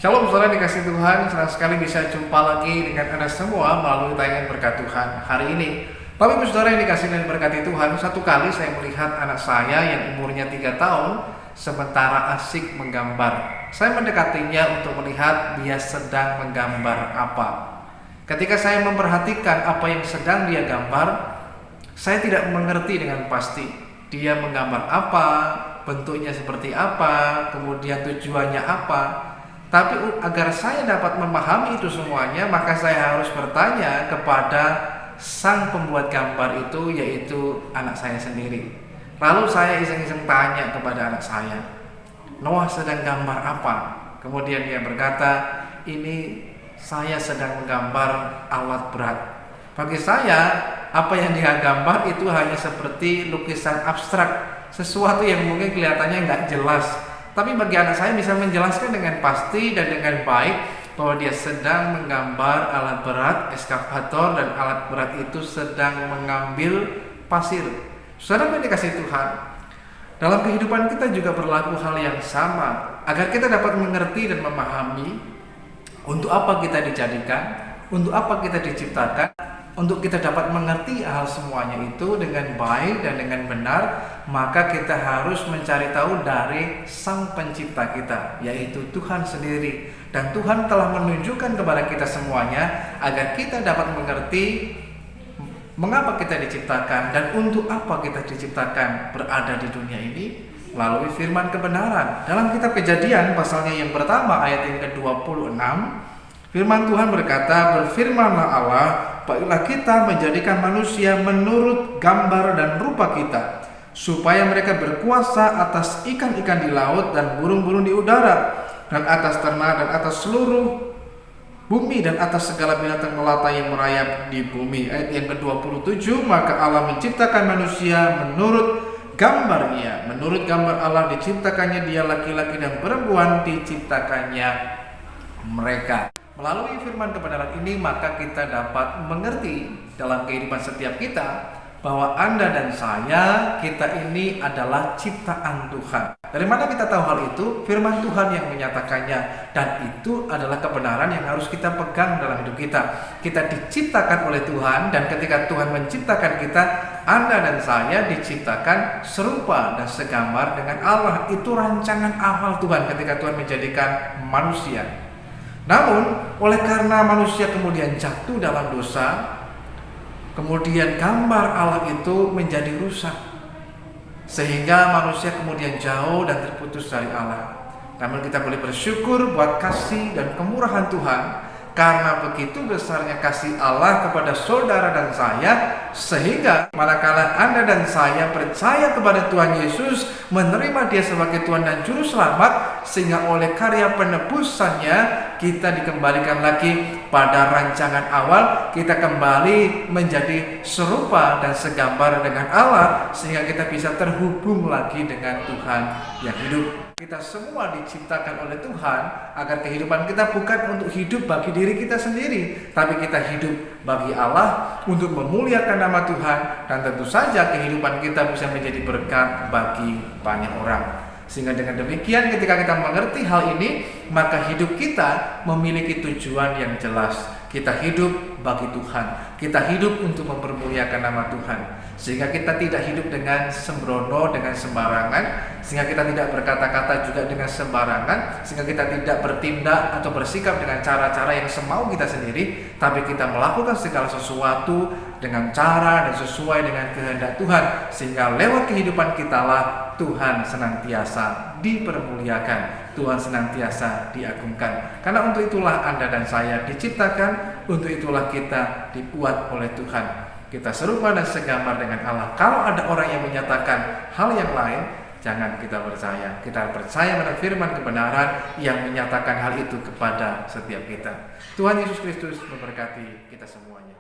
Shalom saudara dikasih Tuhan, senang sekali bisa jumpa lagi dengan Anda semua melalui tayangan berkat Tuhan hari ini. Bapak Ibu Saudara yang dikasih dan berkati Tuhan, satu kali saya melihat anak saya yang umurnya 3 tahun sementara asik menggambar. Saya mendekatinya untuk melihat dia sedang menggambar apa. Ketika saya memperhatikan apa yang sedang dia gambar, saya tidak mengerti dengan pasti dia menggambar apa, bentuknya seperti apa, kemudian tujuannya apa. Tapi agar saya dapat memahami itu semuanya, maka saya harus bertanya kepada sang pembuat gambar itu, yaitu anak saya sendiri. Lalu saya iseng-iseng tanya kepada anak saya, "Noah sedang gambar apa?" Kemudian dia berkata, "Ini saya sedang menggambar alat berat." Bagi saya, apa yang dia gambar itu hanya seperti lukisan abstrak, sesuatu yang mungkin kelihatannya nggak jelas. Tapi bagi anak saya bisa menjelaskan dengan pasti dan dengan baik bahwa dia sedang menggambar alat berat, eskavator, dan alat berat itu sedang mengambil pasir. Saudara yang dikasihi Tuhan, dalam kehidupan kita juga berlaku hal yang sama. Agar kita dapat mengerti dan memahami untuk apa kita dijadikan, untuk apa kita diciptakan, untuk kita dapat mengerti hal semuanya itu dengan baik dan dengan benar, maka kita harus mencari tahu dari Sang Pencipta kita, yaitu Tuhan sendiri. Dan Tuhan telah menunjukkan kepada kita semuanya agar kita dapat mengerti mengapa kita diciptakan dan untuk apa kita diciptakan berada di dunia ini melalui firman kebenaran. Dalam kitab Kejadian pasalnya yang pertama ayat yang ke-26, firman Tuhan berkata, "Berfirmanlah Allah, baiklah kita menjadikan manusia menurut gambar dan rupa kita, supaya mereka berkuasa atas ikan-ikan di laut dan burung-burung di udara, dan atas ternak dan atas seluruh bumi dan atas segala binatang melata yang merayap di bumi." Ayat yang ke-27, "Maka Allah menciptakan manusia menurut gambarnya, menurut gambar Allah diciptakannya dia, laki-laki dan perempuan diciptakannya mereka." Melalui firman kebenaran ini maka kita dapat mengerti dalam kehidupan setiap kita bahwa Anda dan saya, kita ini adalah ciptaan Tuhan. Dari mana kita tahu hal itu? Firman Tuhan yang menyatakannya, dan itu adalah kebenaran yang harus kita pegang dalam hidup kita. Kita diciptakan oleh Tuhan, dan ketika Tuhan menciptakan kita, Anda dan saya diciptakan serupa dan segambar dengan Allah. Itu rancangan awal Tuhan ketika Tuhan menjadikan manusia. Namun, oleh karena manusia kemudian jatuh dalam dosa, kemudian gambar Allah itu menjadi rusak, sehingga manusia kemudian jauh dan terputus dari Allah. Namun kita boleh bersyukur buat kasih dan kemurahan Tuhan, karena begitu besarnya kasih Allah kepada saudara dan saya, sehingga manakala Anda dan saya percaya kepada Tuhan Yesus, menerima Dia sebagai Tuhan dan Juru Selamat, sehingga oleh karya penebusannya kita dikembalikan lagi pada rancangan awal. Kita kembali menjadi serupa dan segambar dengan Allah, sehingga kita bisa terhubung lagi dengan Tuhan yang hidup. Kita semua diciptakan oleh Tuhan agar kehidupan kita bukan untuk hidup bagi diri kita sendiri, tapi kita hidup bagi Allah untuk memuliakan nama Tuhan, dan tentu saja kehidupan kita bisa menjadi berkat bagi banyak orang. Sehingga dengan demikian ketika kita mengerti hal ini, maka hidup kita memiliki tujuan yang jelas. Kita hidup bagi Tuhan, kita hidup untuk mempermuliakan nama Tuhan, sehingga kita tidak hidup dengan sembrono, dengan sembarangan, sehingga kita tidak berkata-kata juga dengan sembarangan, sehingga kita tidak bertindak atau bersikap dengan cara-cara yang semau kita sendiri, tapi kita melakukan segala sesuatu dengan cara dan sesuai dengan kehendak Tuhan, sehingga lewat kehidupan kita lah Tuhan senantiasa dipermuliakan, Tuhan senantiasa diagungkan. Karena untuk itulah Anda dan saya diciptakan, untuk itulah kita dibuat oleh Tuhan. Kita serupa dan segambar dengan Allah. Kalau ada orang yang menyatakan hal yang lain, jangan kita percaya. Kita percaya pada firman kebenaran yang menyatakan hal itu kepada setiap kita. Tuhan Yesus Kristus memberkati kita semuanya.